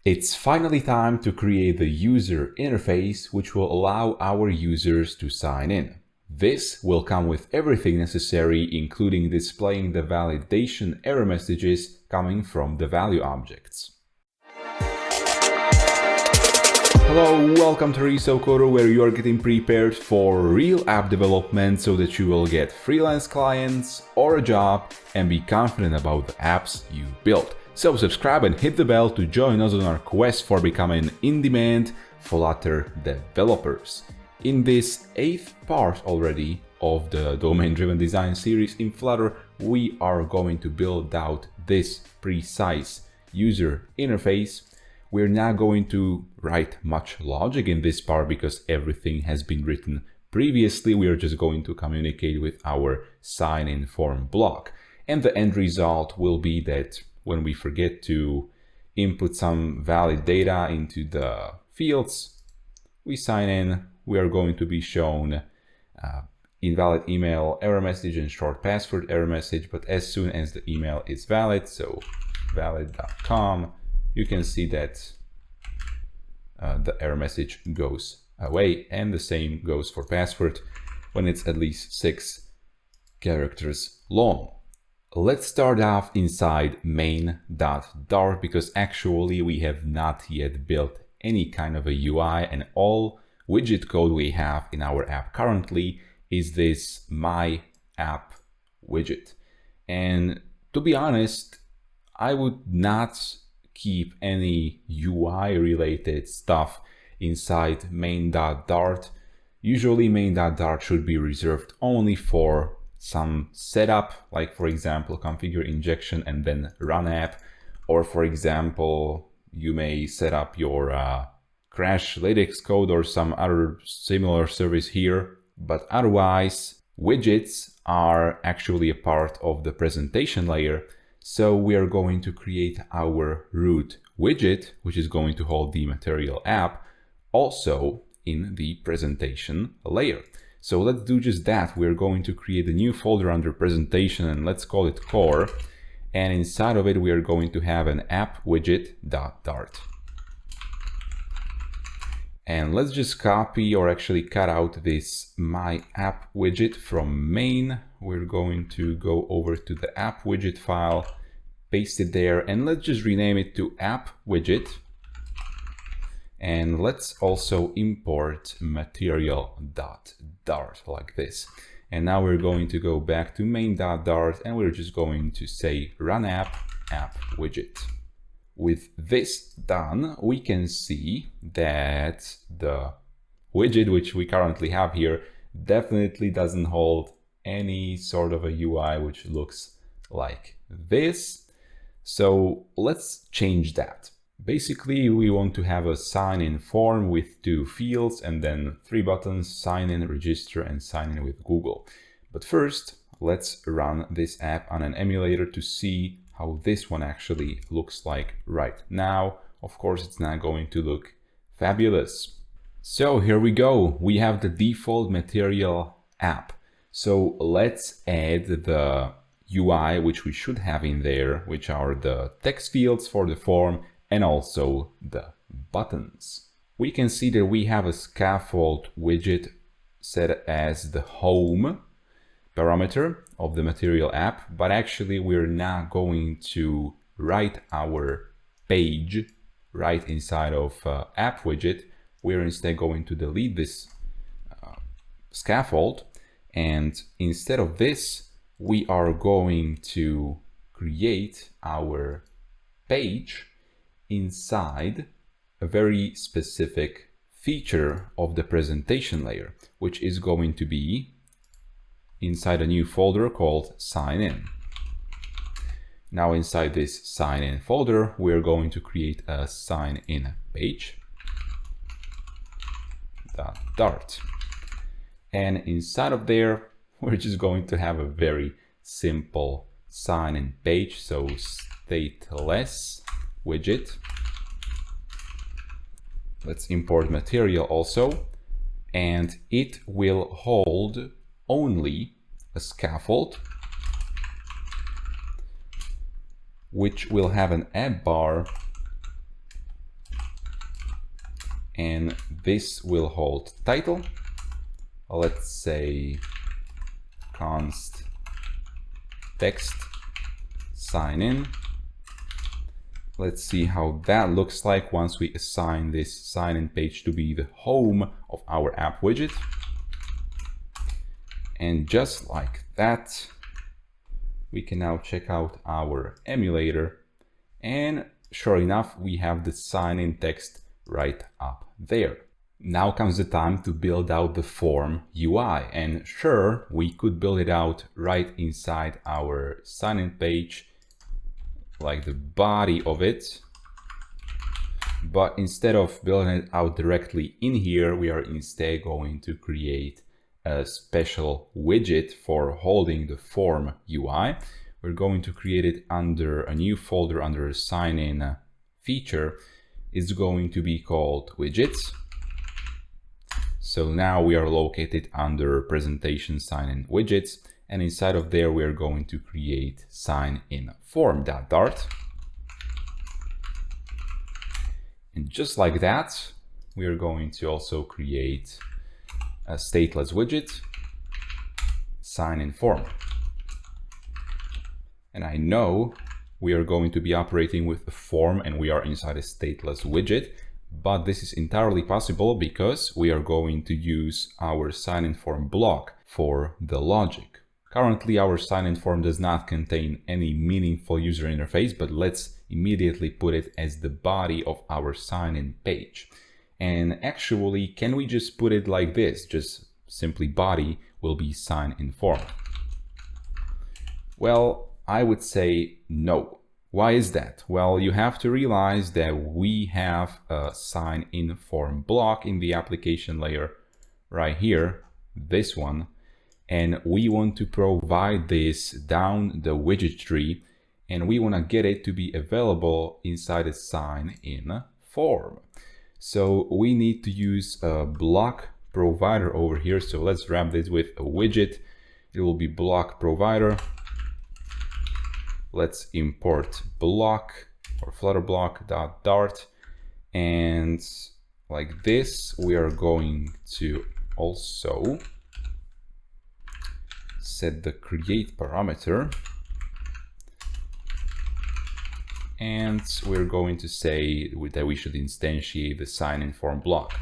It's finally time to create the user interface, which will allow our users to sign in. This will come with everything necessary, including displaying the validation error messages coming from the value objects. Hello, welcome to ResoCoder, where you are getting prepared for real app development so that you will get freelance clients or a job and be confident about the apps you build. So subscribe and hit the bell to join us on our quest for becoming in-demand Flutter developers. In this 8th part already of the domain-driven design series in Flutter, we are going to build out this precise user interface. We're not going to write much logic in this part because everything has been written previously. We are just going to communicate with our SignInFormBlock. And the end result will be that when we forget to input some valid data into the fields, we sign in, we are going to be shown invalid email error message and short password error message. But as soon as the email is valid, so valid.com, you can see that the error message goes away, and the same goes for password when it's at least 6 characters long. Let's start off inside main.dart because actually we have not yet built any kind of a UI, and all widget code we have in our app currently is this my app widget. And to be honest, I would not keep any UI related stuff inside main.dart. Usually main.dart should be reserved only for some setup, like for example configure injection and then run app, or for example you may set up your crash LaTeX code or some other similar service here. But otherwise widgets are actually a part of the presentation layer. So we are going to create our root widget, which is going to hold the material app, also in the presentation layer. So let's do just that. We're going to create a new folder under presentation and let's call it core. And inside of it, we are going to have an app widget.dart. And let's just copy or actually cut out this my app widget from main. We're going to go over to the app widget file, paste it there, and let's just rename it to app widget. And let's also import material.dart like this. And now we're going to go back to main.dart and we're just going to say run app widget. With this done, we can see that the widget which we currently have here definitely doesn't hold any sort of a UI which looks like this. So let's change that. Basically, we want to have a sign-in form with 2 fields and then 3 buttons: sign in, register, and sign in with Google. But first, let's run this app on an emulator to see how this one actually looks like right now. Of course, it's not going to look fabulous. So here we go. We have the default material app. So let's add the UI which we should have in there, which are the text fields for the form and also the buttons. We can see that we have a scaffold widget set as the home parameter of the material app, but actually we're not going to write our page right inside of app widget. We're instead going to delete this scaffold, and instead of this we are going to create our page inside a very specific feature of the presentation layer, which is going to be inside a new folder called SignIn. Now inside this SignIn folder, we're going to create a SignIn Page .dart. And inside of there, we're just going to have a very simple SignIn page, so stateless widget. Let's import material also, and it will hold only a scaffold which will have an app bar and this will hold title. Let's say const text sign in. Let's see how that looks like once we assign this sign-in page to be the home of our app widget. And just like that, we can now check out our emulator, and sure enough, we have the sign-in text right up there. Now comes the time to build out the form UI, and sure, we could build it out right inside our sign-in page, like the body of it. But instead of building it out directly in here, we are instead going to create a special widget for holding the form UI. We're going to create it under a new folder under a sign-in feature. It's going to be called Widgets. So now we are located under presentation sign-in widgets, and inside of there we are going to create SignInForm.dart. And just like that, we are going to also create a stateless widget, SignInForm. And I know we are going to be operating with a form and we are inside a stateless widget, but this is entirely possible because we are going to use our SignInFormBlock for the logic. Currently, our sign-in form does not contain any meaningful user interface, but let's immediately put it as the body of our sign-in page. And actually, can we just put it like this? Just simply body will be SignInForm. Well, I would say no. Why is that? Well, you have to realize that we have a SignInFormBlock in the application layer right here, this one. And we want to provide this down the widget tree, and we want to get it to be available inside a sign-in form. So we need to use a block provider over here. So let's wrap this with a widget. It will be block provider. Let's import block or flutterblock.dart, and like this, we are going to also set the create parameter, and we're going to say that we should instantiate the SignInFormBlock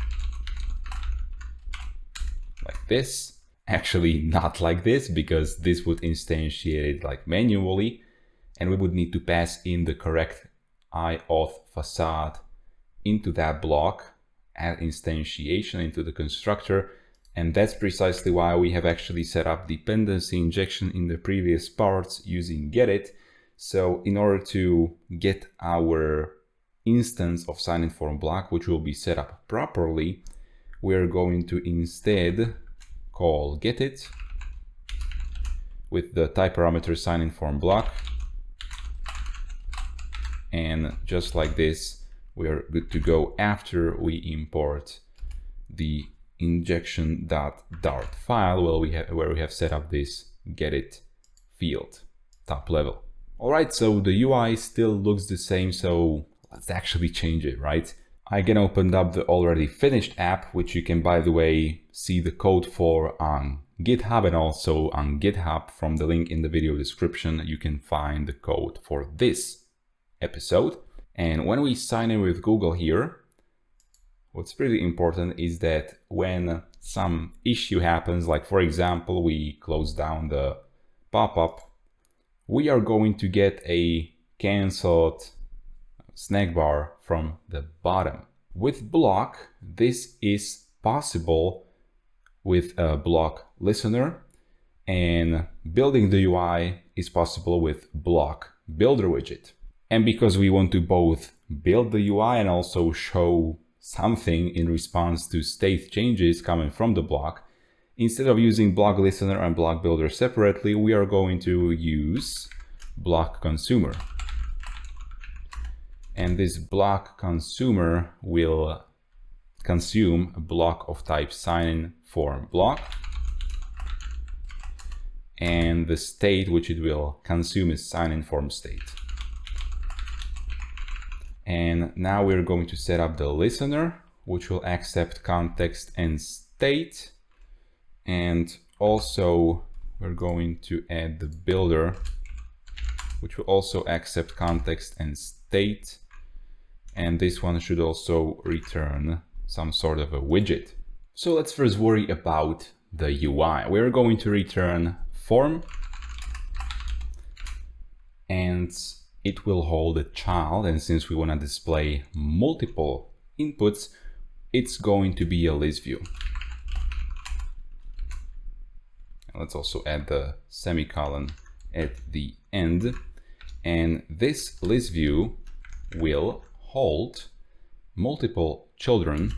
like this. Actually, not like this, because this would instantiate it like manually, and we would need to pass in the correct IAuth facade into that block, add instantiation into the constructor. And that's precisely why we have actually set up dependency injection in the previous parts using getIt. So in order to get our instance of SignInFormBlock, which will be set up properly, we're going to instead call getIt with the type parameter SignInFormBlock. And just like this, we are good to go after we import the injection.dart file where we have set up this getIt field, top level. All right, so the UI still looks the same, so let's actually change it, right? I again opened up the already finished app, which you can, by the way, see the code for on GitHub, and also on GitHub from the link in the video description, you can find the code for this episode. And when we sign in with Google here, what's really important is that when some issue happens, like for example, we close down the pop-up, we are going to get a canceled snack bar from the bottom. With Block, this is possible with a Block listener, and building the UI is possible with Block Builder widget. And because we want to both build the UI and also show something in response to state changes coming from the block, instead of using Block Listener and Block Builder separately, we are going to use BlockConsumer. And this BlockConsumer will consume a block of type SignInFormBlock. And the state which it will consume is SignInFormState. And now we're going to set up the listener which will accept context and state. And also we're going to add the builder, which will also accept context and state. And this one should also return some sort of a widget. So let's first worry about the UI. We're going to return form, and it will hold a child. And since we want to display multiple inputs, it's going to be a list view. Let's also add the semicolon at the end. And this list view will hold multiple children.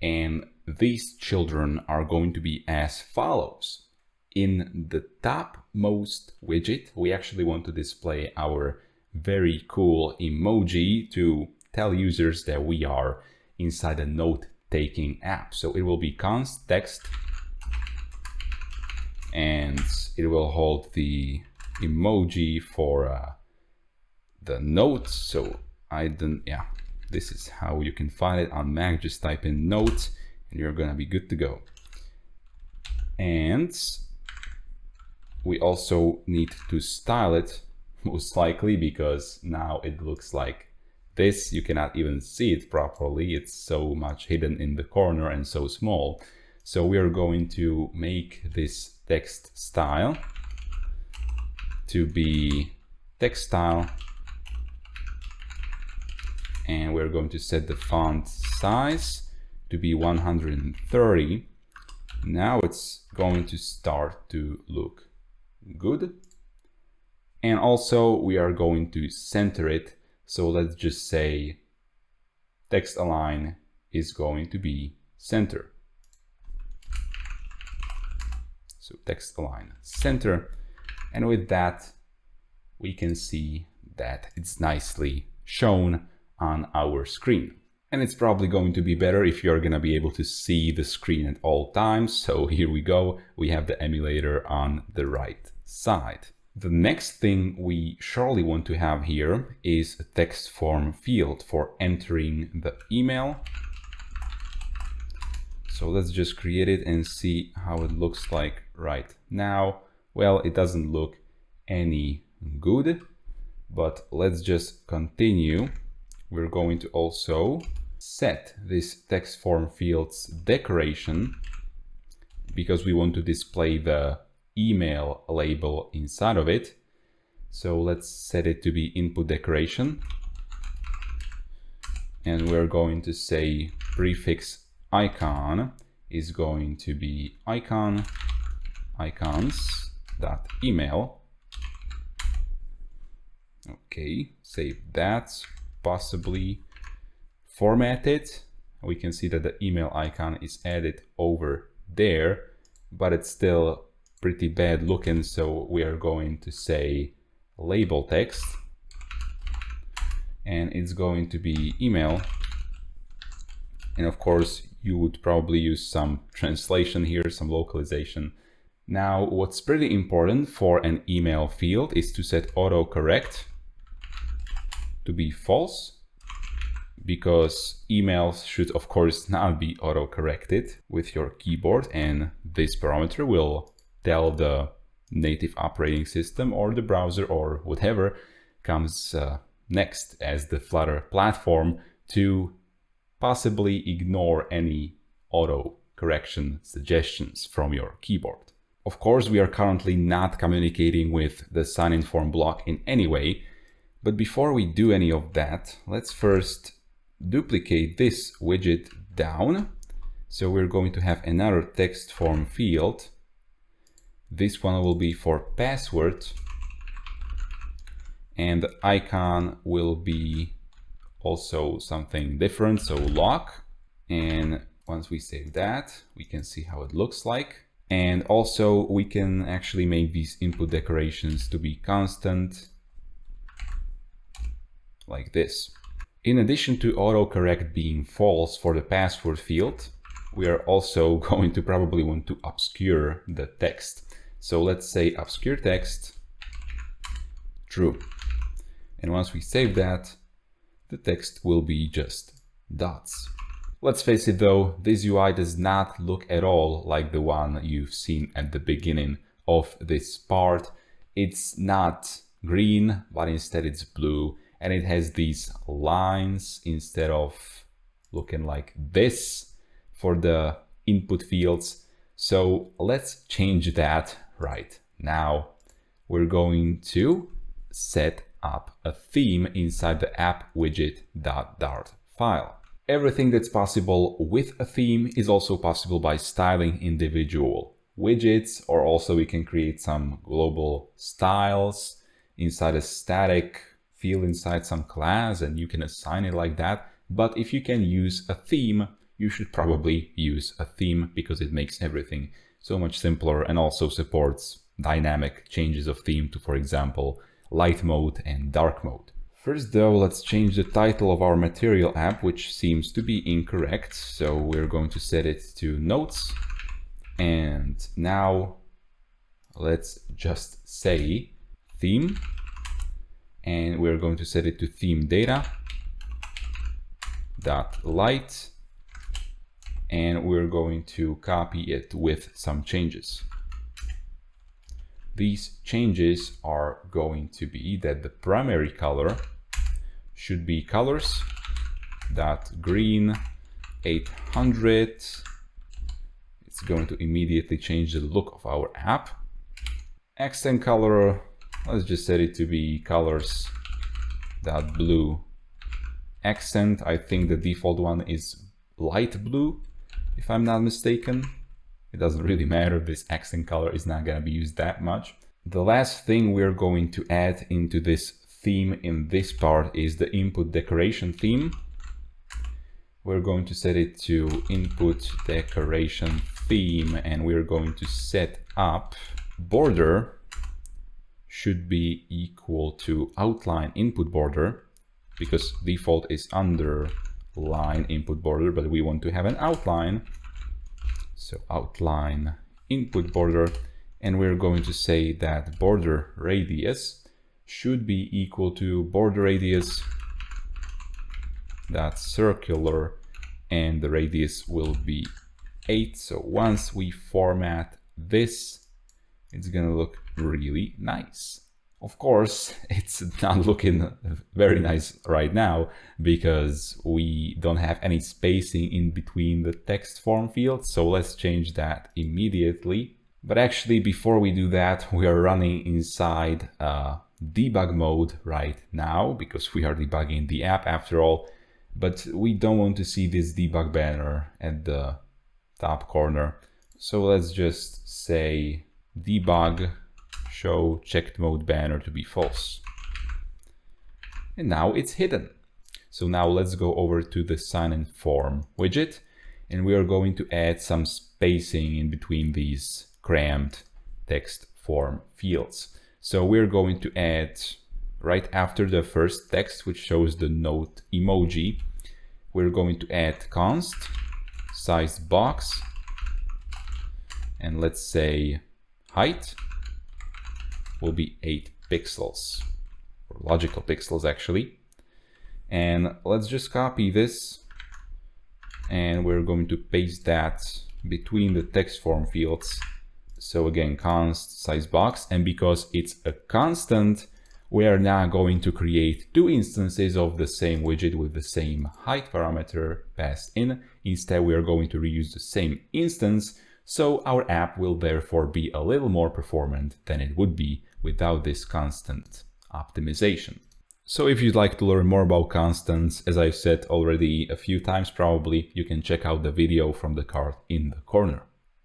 And these children are going to be as follows. In the topmost widget, we actually want to display our very cool emoji to tell users that we are inside a note-taking app. So it will be const text, and it will hold the emoji for the notes. So this is how you can find it on Mac. Just type in notes and you're gonna be good to go. And we also need to style it, most likely, because now it looks like this. You cannot even see it properly. It's so much hidden in the corner and so small. So we are going to make this text style to be text style, and we're going to set the font size to be 130. Now it's going to start to look good. And also we are going to center it. So let's just say text align is going to be center. So text align center. And with that, we can see that it's nicely shown on our screen. And it's probably going to be better if you're going to be able to see the screen at all times. So here we go. We have the emulator on the right side. The next thing we surely want to have here is a text form field for entering the email. So let's just create it and see how it looks like right now. Well, it doesn't look any good, but let's just continue. We're going to also set this text form field's decoration because we want to display the email label inside of it. So let's set it to be input decoration. And we're going to say prefix icon is going to be icon icons.email. Okay, save that, possibly format it. We can see that the email icon is added over there, but it's still pretty bad looking. So we are going to say label text, and it's going to be email. And of course, you would probably use some translation here, some localization. Now, what's pretty important for an email field is to set autocorrect to be false, because emails should of course not be auto-corrected with your keyboard, and this parameter will tell the native operating system or the browser or whatever comes next as the Flutter platform to possibly ignore any auto-correction suggestions from your keyboard. Of course, we are currently not communicating with the SignInFormBlock in any way, but before we do any of that, let's first duplicate this widget down. So we're going to have another text form field. This one will be for password, and the icon will be also something different, so lock. And once we save that, we can see how it looks like. And also we can actually make these input decorations to be constant, like this. In addition to autocorrect being false for the password field, we are also going to probably want to obscure the text. So let's say obscure text true. And once we save that, the text will be just dots. Let's face it though, this UI does not look at all like the one you've seen at the beginning of this part. It's not green, but instead it's blue, and it has these lines instead of looking like this for the input fields. So let's change that right now. We're going to set up a theme inside the app widget.dart file. Everything that's possible with a theme is also possible by styling individual widgets, or also we can create some global styles inside a static field inside some class, and you can assign it like that. But if you can use a theme, you should probably use a theme because it makes everything so much simpler and also supports dynamic changes of theme to, for example, light mode and dark mode. First though, let's change the title of our material app, which seems to be incorrect. So we're going to set it to notes. And now let's just say theme, and we're going to set it to theme data dot light, and we're going to copy it with some changes. These changes are going to be that the primary color should be colors.green 800. It's going to immediately change the look of our app. Accent color, let's just set it to be colors.blue accent. I think the default one is light blue, if I'm not mistaken. It doesn't really matter, this accent color is not going to be used that much. The last thing we're going to add into this theme in this part is the input decoration theme. We're going to set it to input decoration theme, and we're going to set up border should be equal to outline input border, because default is underline input border, but we want to have an outline. So outline input border, and we're going to say that border radius should be equal to border radius dot circular, and the radius will be 8. So once we format this, it's gonna look really nice. Of course, it's not looking very nice right now because we don't have any spacing in between the text form fields. So let's change that immediately. But actually, before we do that, we are running inside debug mode right now because we are debugging the app after all. But we don't want to see this debug banner at the top corner. So let's just say debug show checked mode banner to be false. And now it's hidden. So now let's go over to the SignIn Form widget, and we are going to add some spacing in between these crammed text form fields. So we're going to add right after the first text, which shows the note emoji, we're going to add const size box, and let's say height will be 8 pixels, or logical pixels actually. And let's just copy this, and we're going to paste that between the text form fields. So again, const size box, and because it's a constant, we are now going to create 2 instances of the same widget with the same height parameter passed in. Instead, we are going to reuse the same instance, so our app will therefore be a little more performant than it would be without this constant optimization. So if you'd like to learn more about constants, as I've said already a few times probably, you can check out the video from the card in the corner.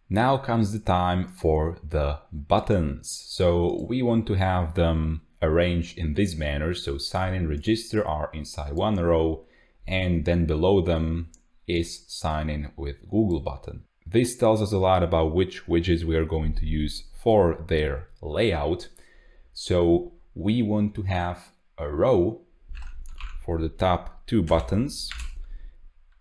Now comes the time for the buttons. So we want to have them arranged in this manner. So sign in, register are inside one row, and then below them is sign in with Google button. This tells us a lot about which widgets we are going to use for their layout. So we want to have a row for the top 2 buttons,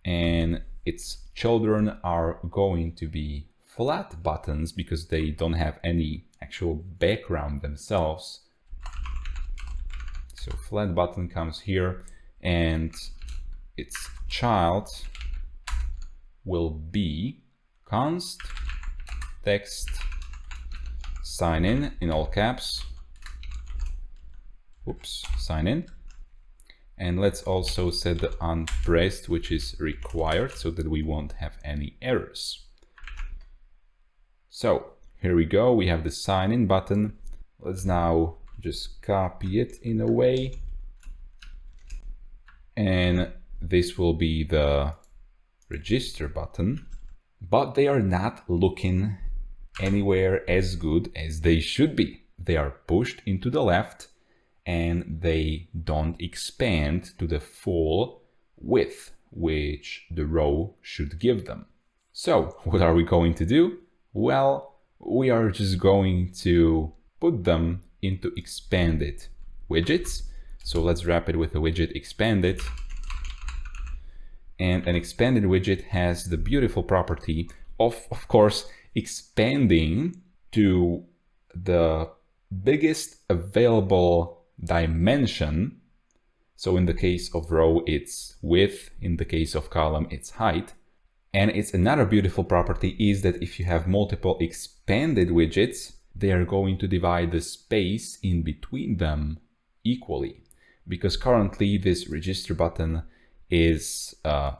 and its children are going to be flat buttons because they don't have any actual background themselves. So flat button comes here, and its child will be const text sign in all caps. Oops, sign in. And let's also set the unpressed, which is required, so that we won't have any errors. So here we go, we have the sign in button. Let's now just copy it in a way. And this will be the register button, but they are not looking anywhere as good as they should be. They are pushed into the left and they don't expand to the full width which the row should give them. So what are we going to do? Well, we are just going to put them into expanded widgets. So let's wrap it with a widget expanded. And an expanded widget has the beautiful property of course, expanding to the biggest available dimension. So in the case of row, it's width. In the case of column, it's height. And it's another beautiful property is that if you have multiple expanded widgets, they are going to divide the space in between them equally. Because currently this register button is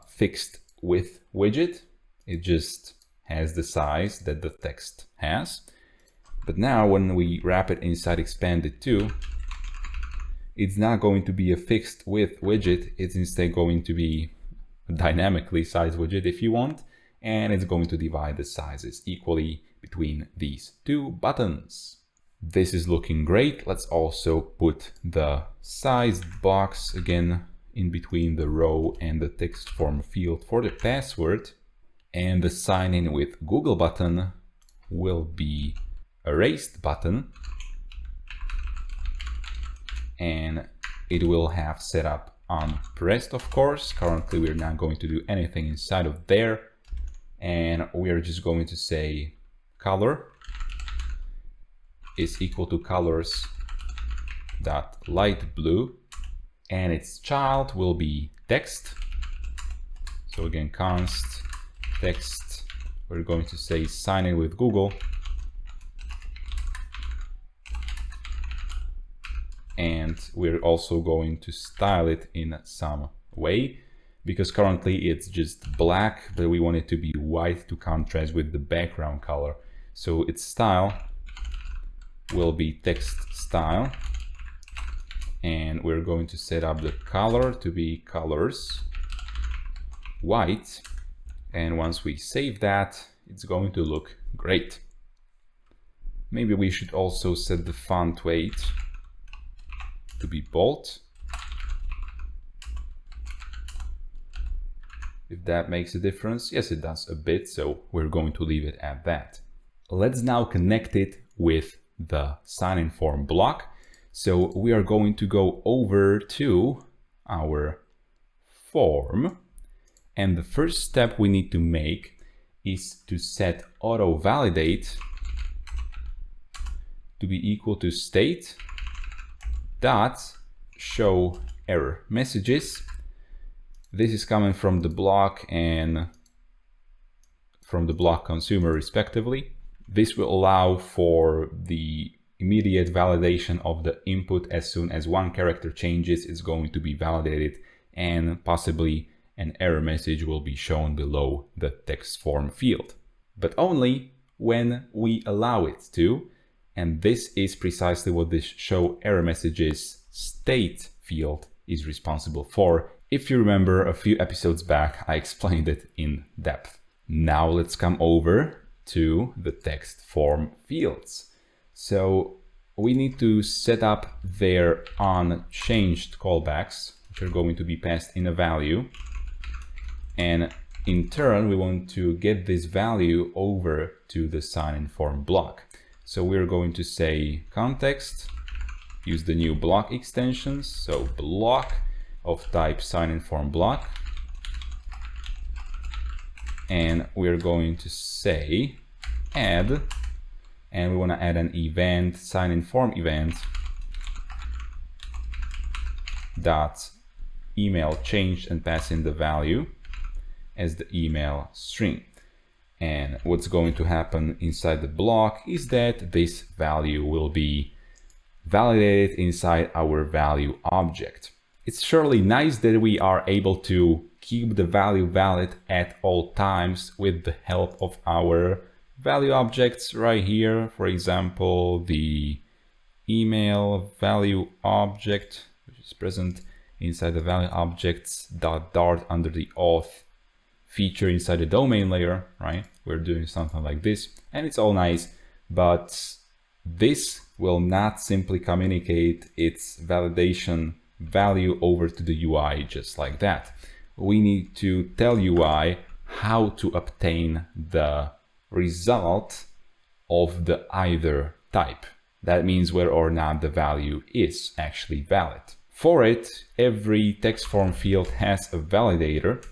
fixed with widget. It just has the size that the text has. But now when we wrap it inside expanded too, it's not going to be a fixed width widget. It's instead going to be a dynamically sized widget if you want. And it's going to divide the sizes equally between these two buttons. This is looking great. Let's also put the sized box again in between the row and the text form field for the password. And the sign in with Google button will be a raised button. And it will have setup on pressed, of course. Currently, we're not going to do anything inside of there. And we are just going to say color is equal to colors dot light blue, and its child will be text. So again, const text, we're going to say sign in with Google. And we're also going to style it in some way, because currently it's just black, but we want it to be white to contrast with the background color. So its style will be text style. And we're going to set up the color to be colors white. And once we save that, it's going to look great. Maybe we should also set the font weight to be bold, if that makes a difference. Yes, it does a bit, so we're going to leave it at that. Let's now connect it with the SignIn Form block. So we are going to go over to our form, and the first step we need to make is to set auto validate to be equal to state dot show error messages. This is coming from the block and from the BlockConsumer respectively. This will allow for the immediate validation of the input. As soon as one character changes, it's going to be validated, and possibly an error message will be shown below the text form field, but only when we allow it to. And this is precisely what this show error messages state field is responsible for. If you remember a few episodes back, I explained it in depth. Now let's come over to the text form fields. So we need to set up their unchanged callbacks, which are going to be passed in a value. And in turn, we want to get this value over to the SignIn Form block. So we're going to say context, use the new block extensions. So block of type SignInFormBlock. And we're going to say add, and we want to add an event, SignInForm event dot email changed and pass in the value as the email string. And what's going to happen inside the block is that this value will be validated inside our value object. It's surely nice that we are able to keep the value valid at all times with the help of our value objects right here. For example, the email value object, which is present inside the value objects .dart under the auth feature inside the domain layer, right? We're doing something like this, and it's all nice, but this will not simply communicate its validation value over to the UI just like that. We need to tell UI how to obtain the result of the either type. That means whether or not the value is actually valid. For it, every text form field has a validator,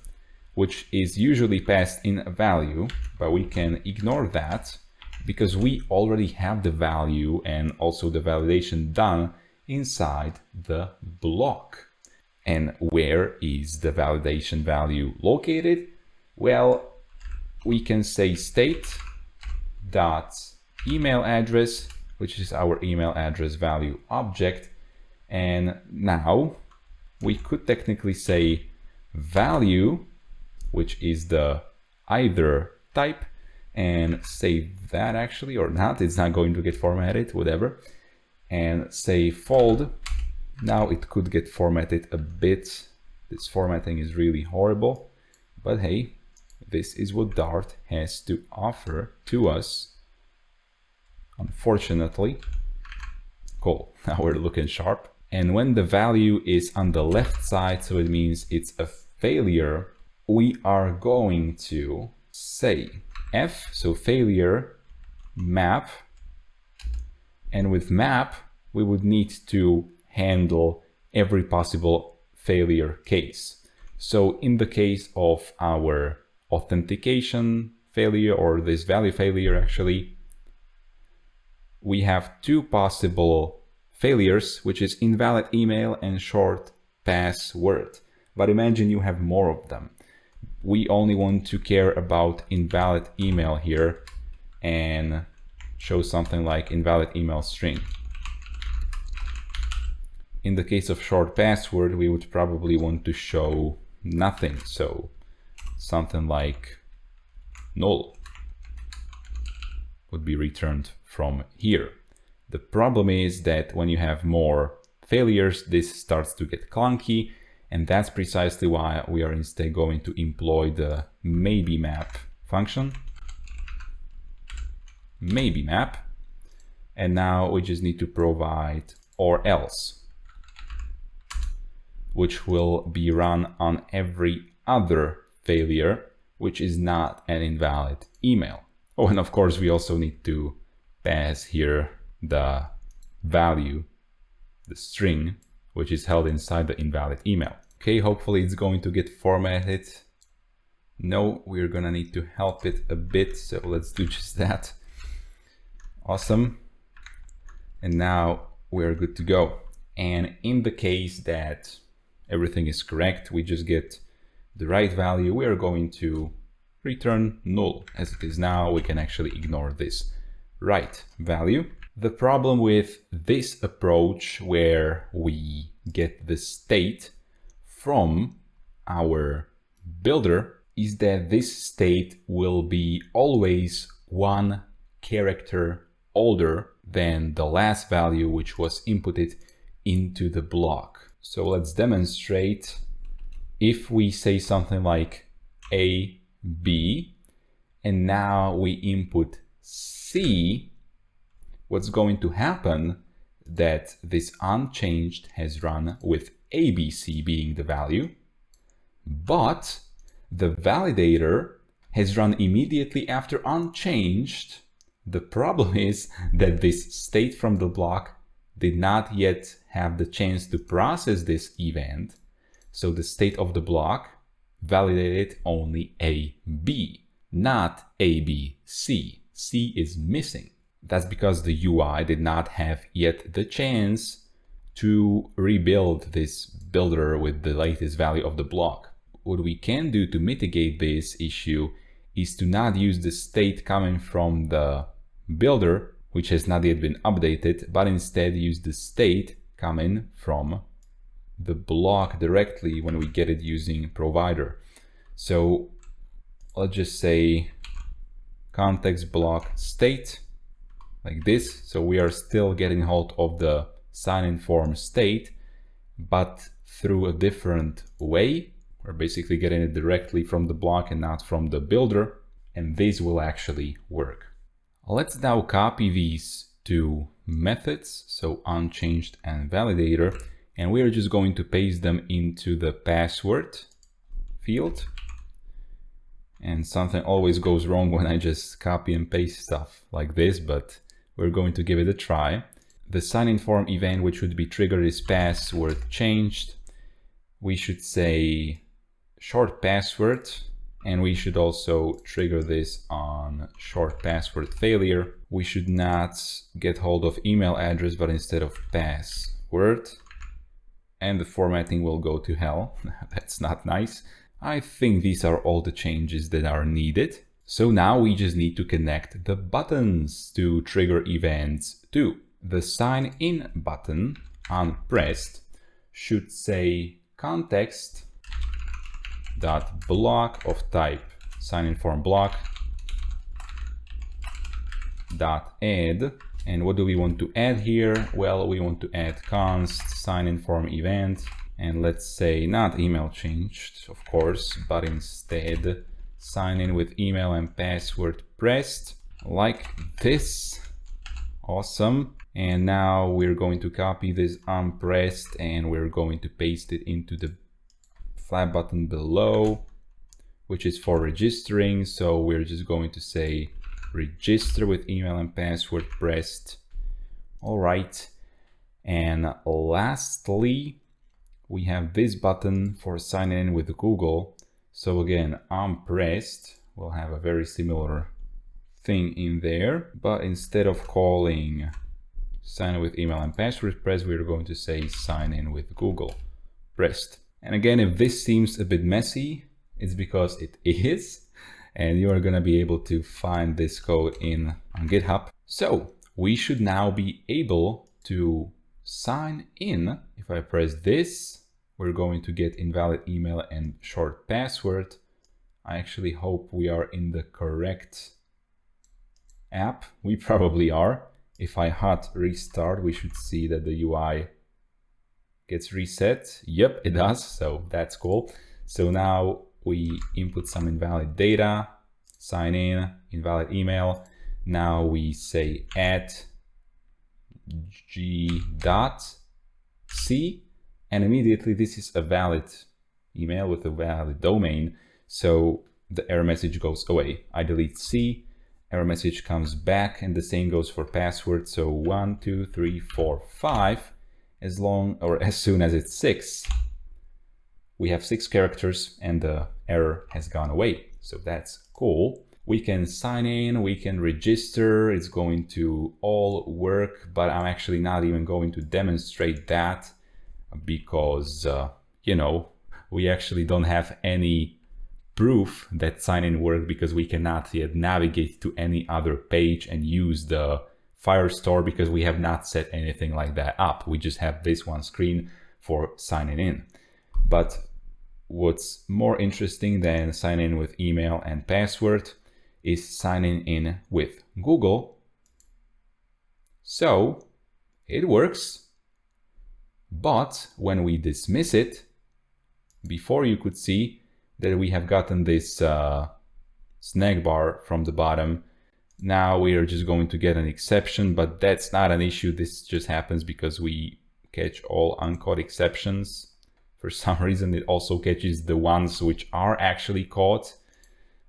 which is usually passed in a value, but we can ignore that because we already have the value and also the validation done inside the block. And where is the validation value located? Well, we can say state.email address, which is our email address value object. And now we could technically say value, which is the either type, and save that actually, or not, it's not going to get formatted, whatever, and say fold. Now it could get formatted a bit. This formatting is really horrible, but hey, this is what Dart has to offer to us, unfortunately. Cool, now we're looking sharp. And when the value is on the left side, so it means it's a failure, we are going to say F, so failure map, and with map we would need to handle every possible failure case. So in the case of our authentication failure, or this value failure actually, we have two possible failures, which is invalid email and short password. But imagine you have more of them. We only want to care about invalid email here and show something like invalid email string. In the case of short password, we would probably want to show nothing. So something like null would be returned from here. The problem is that when you have more failures, this starts to get clunky. And that's precisely why we are instead going to employ the maybe map function. Maybe map. And now we just need to provide or else, which will be run on every other failure, which is not an invalid email. Oh, and of course, we also need to pass here the value, the string, which is held inside the invalid email. Okay, hopefully it's going to get formatted. No, we're gonna need to help it a bit, so let's do just that. Awesome. And now we're good to go. And in the case that everything is correct, we just get the right value, we are going to return null. As it is now, we can actually ignore this right value. The problem with this approach, where we get the state from our builder, is that this state will be always one character older than the last value which was inputted into the block. So let's demonstrate. If we say something like A, B, and now we input C, what's going to happen that this unchanged has run with ABC being the value, but the validator has run immediately after unchanged. The problem is that this state from the block did not yet have the chance to process this event. So the state of the block validated only AB, not ABC. C is missing. That's because the UI did not have yet the chance to rebuild this builder with the latest value of the block. What we can do to mitigate this issue is to not use the state coming from the builder, which has not yet been updated, but instead use the state coming from the block directly when we get it using provider. So let's just say context block state like this. So we are still getting hold of the SignIn form state, but through a different way. We're basically getting it directly from the block and not from the builder, and this will actually work. Let's now copy these two methods, so unchanged and validator, and we are just going to paste them into the password field. And something always goes wrong when I just copy and paste stuff like this, but we're going to give it a try. The SignIn Form event, which would be triggered, is password changed. We should say short password, and we should also trigger this on short password failure. We should not get hold of email address, but instead of password, and the formatting will go to hell. That's not nice. I think these are all the changes that are needed. So now we just need to connect the buttons to trigger events too. The sign in button unpressed should say context dot block of type SignInFormBlock dot add. And what do we want to add here? Well, we want to add const SignIn Form event, and let's say not email changed, of course, but instead sign in with email and password pressed like this. Awesome. And now we're going to copy this unpressed and we're going to paste it into the flat button below, which is for registering. So we're just going to say register with email and password pressed. All right. And lastly, we have this button for sign in with Google. So again, unpressed will have a very similar thing in there, but instead of calling sign in with email and password pressed, we're going to say sign in with Google pressed. And again, if this seems a bit messy, it's because it is, and you are going to be able to find this code on GitHub. So we should now be able to sign in. If I press this, we're going to get invalid email and short password. I actually hope we are in the correct app. We probably are. If I hot restart, we should see that the UI gets reset. Yep, it does. So that's cool. So now we input some invalid data, sign in, invalid email. Now we say add g.c, and immediately this is a valid email with a valid domain. So the error message goes away. I delete C. Error message comes back, and the same goes for password. So 1, 2, 3, 4, 5, as soon as it's 6, we have 6 characters and the error has gone away. So that's cool. We can sign in, we can register. It's going to all work, but I'm actually not even going to demonstrate that because, we actually don't have any proof that sign-in worked because we cannot yet navigate to any other page and use the Firestore because we have not set anything like that up. We just have this one screen for signing in. But what's more interesting than sign in with email and password is signing in with Google. So it works, but when we dismiss it, before you could see that we have gotten this snag bar from the bottom. Now we are just going to get an exception, but that's not an issue. This just happens because we catch all uncaught exceptions. For some reason, it also catches the ones which are actually caught.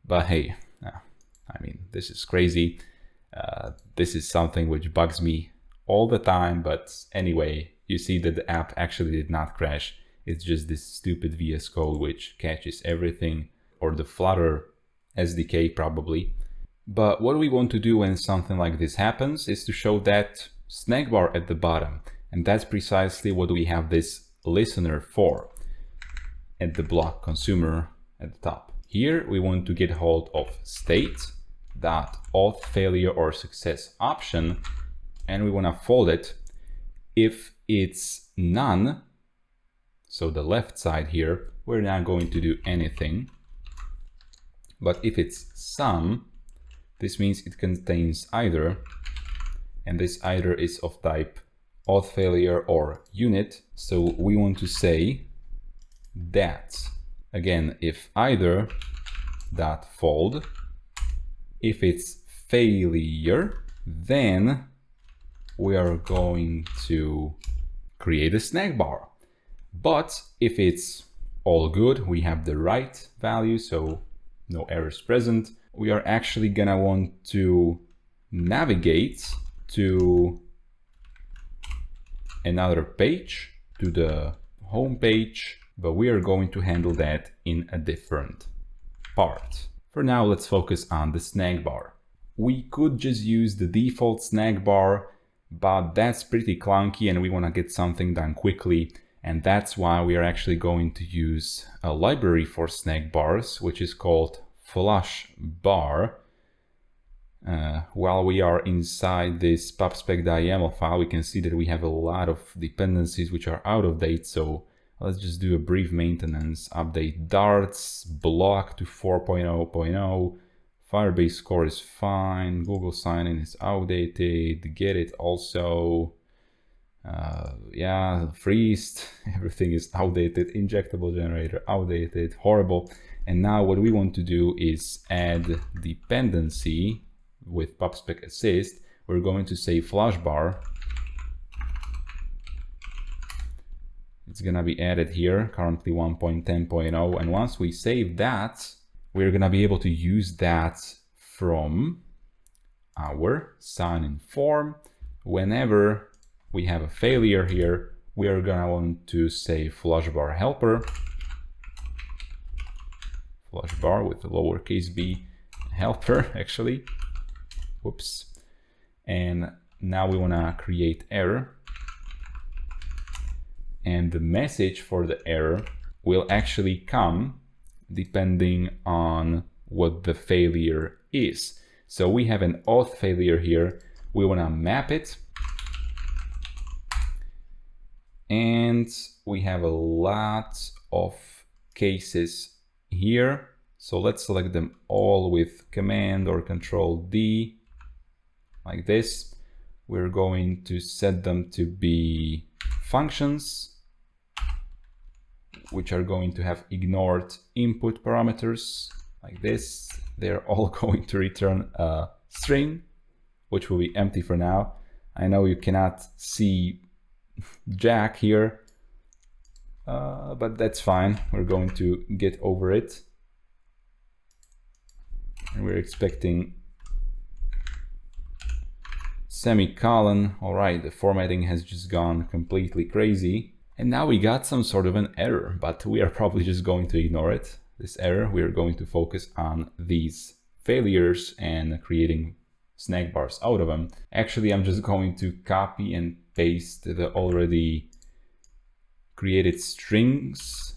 But hey, I mean, this is crazy. This is something which bugs me all the time. But anyway, you see that the app actually did not crash. It's just this stupid VS Code which catches everything, or the Flutter SDK probably. But what we want to do when something like this happens is to show that snag bar at the bottom. And that's precisely what we have this listener for at the BlockConsumer at the top. Here we want to get hold of state.auth failure or success option, and we want to fold it. If it's none, so the left side here, we're not going to do anything. But if it's some, this means it contains either, and this either is of type auth failure or unit. So we want to say that, again, if either dot fold, if it's failure, then we are going to create a snack bar. But if it's all good, we have the right value, so no errors present, we are actually gonna want to navigate to another page, to the home page, but we are going to handle that in a different part. For now, let's focus on the snack bar. We could just use the default snack bar, but that's pretty clunky and we want to get something done quickly. And that's why we are actually going to use a library for snack bars, which is called FlushBar. While we are inside this pubspec.yaml file, we can see that we have a lot of dependencies which are out of date. So let's just do a brief maintenance, update darts, block to 4.0.0, Firebase score is fine, Google sign-in is outdated, get it also, yeah, freezed, everything is outdated, injectable generator outdated, horrible. And now what we want to do is add dependency with pubspec assist. We're going to say FlushBar. It's gonna be added here, currently 1.10.0, and once we save that, we're gonna be able to use that from our SignIn form. Whenever we have a failure here, we are gonna want to say FlushBar helper, FlushBar with a lowercase b helper actually, whoops. And now we wanna create error. And the message for the error will actually come depending on what the failure is. So we have an auth failure here. We want to map it. And we have a lot of cases here. So let's select them all with Command or Control D, like this. We're going to set them to be functions, which are going to have ignored input parameters like this. They're all going to return a string, which will be empty for now. I know you cannot see Jack here, but that's fine. We're going to get over it. And we're expecting semicolon. All right, the formatting has just gone completely crazy. And now we got some sort of an error, but we are probably just going to ignore it. This error, we are going to focus on these failures and creating snack bars out of them. Actually, I'm just going to copy and paste the already created strings.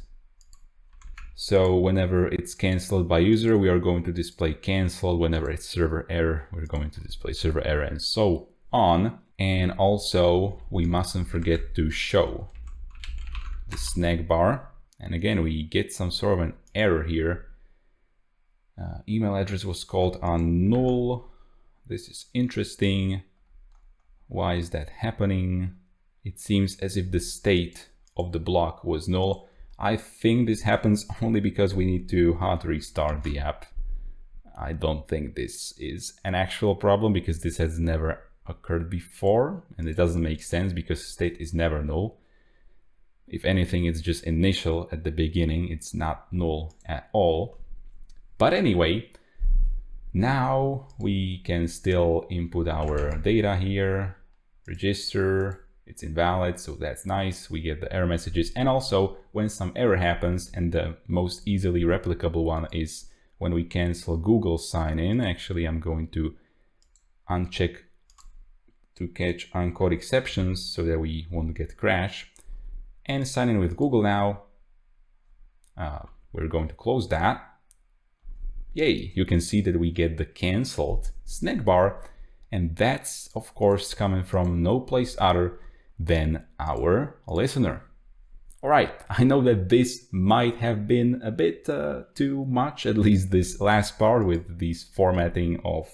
So whenever it's canceled by user, we are going to display canceled. Whenever it's server error, we're going to display server error and so on. And also we mustn't forget to show the snack bar. And again, we get some sort of an error here. Email address was called on null. This is interesting. Why is that happening? It seems as if the state of the block was null. I think this happens only because we need to hard restart the app. I don't think this is an actual problem because this has never occurred before, and it doesn't make sense because state is never null. If anything, it's just initial at the beginning. It's not null at all. But anyway, now we can still input our data here, register, it's invalid, so that's nice. We get the error messages. And also when some error happens, and the most easily replicable one is when we cancel Google sign-in. Actually, I'm going to uncheck to catch uncaught exceptions so that we won't get crash, and sign in with Google now. We're going to close that. Yay, you can see that we get the cancelled snack bar, and that's of course coming from no place other than our listener. All right, I know that this might have been a bit too much, at least this last part with this formatting of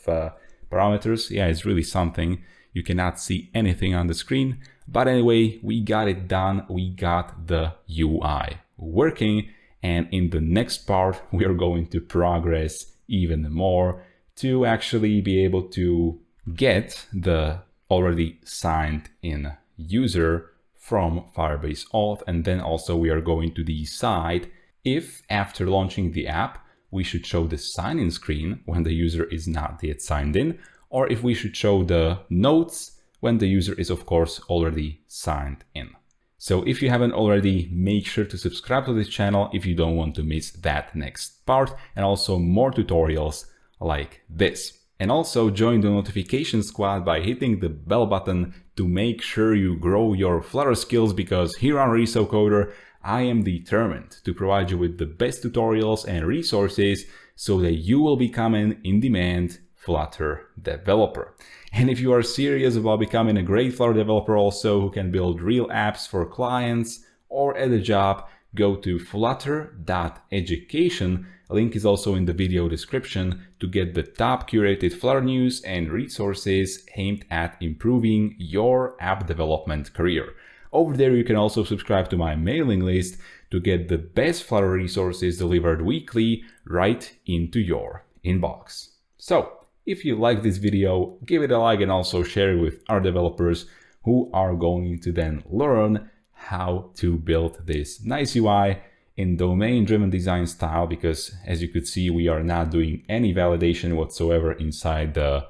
parameters. Yeah, it's really something. You cannot see anything on the screen, but anyway, we got it done. We got the UI working, and in the next part, we are going to progress even more to actually be able to get the already signed in user from Firebase Auth, and then also we are going to decide if after launching the app, we should show the sign-in screen when the user is not yet signed in, or if we should show the notes when the user is of course already signed in. So if you haven't already, make sure to subscribe to this channel if you don't want to miss that next part, and also more tutorials like this. And also join the notification squad by hitting the bell button to make sure you grow your Flutter skills, because here on ResoCoder, I am determined to provide you with the best tutorials and resources so that you will become an in-demand Flutter developer. And if you are serious about becoming a great Flutter developer also who can build real apps for clients or at a job, go to flutter.education. Link is also in the video description to get the top curated Flutter news and resources aimed at improving your app development career. Over there, you can also subscribe to my mailing list to get the best Flutter resources delivered weekly right into your inbox. So, if you like this video, give it a like and also share it with our developers who are going to then learn how to build this nice UI in domain-driven design style, because as you could see, we are not doing any validation whatsoever inside the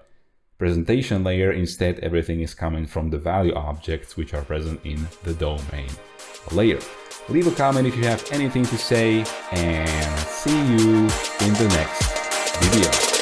presentation layer. Instead, everything is coming from the value objects which are present in the domain layer. Leave a comment if you have anything to say, and see you in the next video.